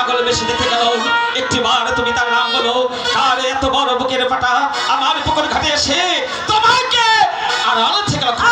পাগল বেশি দেখে গেল। একটিবার তুমি তার নাম বলো। তার এত বড় বুকের ফাটা আমার পুকুর ঘাটে এসে তোমাকে আর আলো থেকে রক্ষা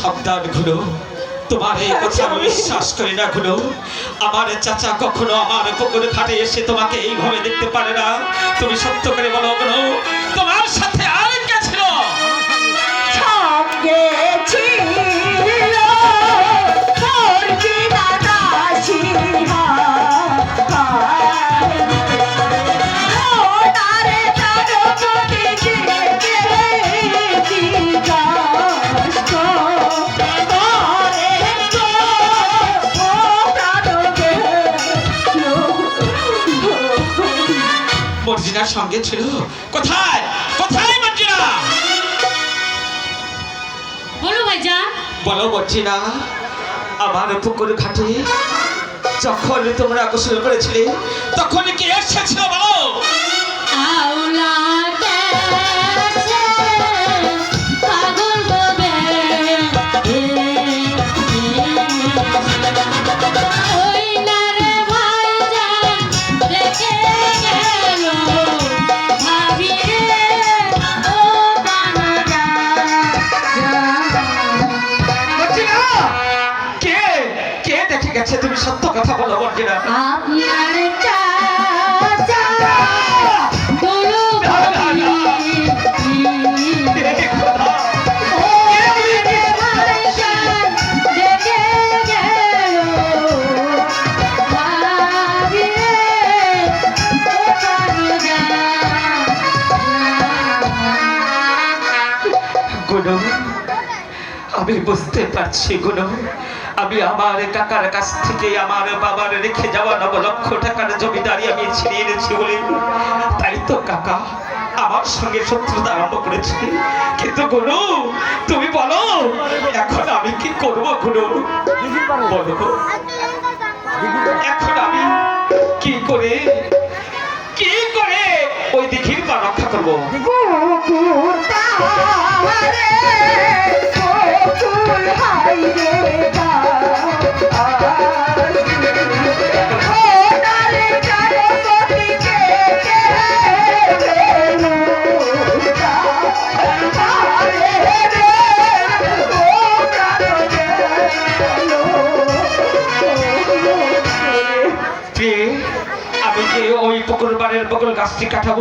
সাবধান ঘুরো। তোমার এই কথা আমি বিশ্বাস করি না ঘুরো। আমার চাচা কখনো আমার পুকুর ঘাটে এসে তোমাকে এইভাবে দেখতে পারে না। তুমি সত্য করে বলো ঘুরো, তোমার সাথে আর কে ছিল? মর্জিনার সঙ্গে ছিল। কোথায় কোথায় মর্জিনা? বলো ভাইজান। বলো মর্জিনা, আমার পুকুর ঘাটে যখন তোমরা গোসল করেছিলে তখন কি এসেছিল বলো? তুমি সত্য কথা বলো মর্জিনা। আপনার চাচা বলো গুনো, আমি বুঝতে পারছি গুনো, আমি আমার কাকার কাছ থেকে আমার বাবার রেখে যাওয়া 9 লক্ষ টাকার জমিদারি আমি ছিনিয়ে এনেছি বলে তাই তো কাকা আমার সঙ্গে শত্রুতা আরম্ভ করেছে। কিন্তু গুরু তুমি বলো এখন আমি কি করবো? গুরু বলো এখন আমি কি করে ওই দিঘির পা রক্ষা করবো? আমি যে ওই পুকুর বাড়ির বকুল গাছটি কাটাবো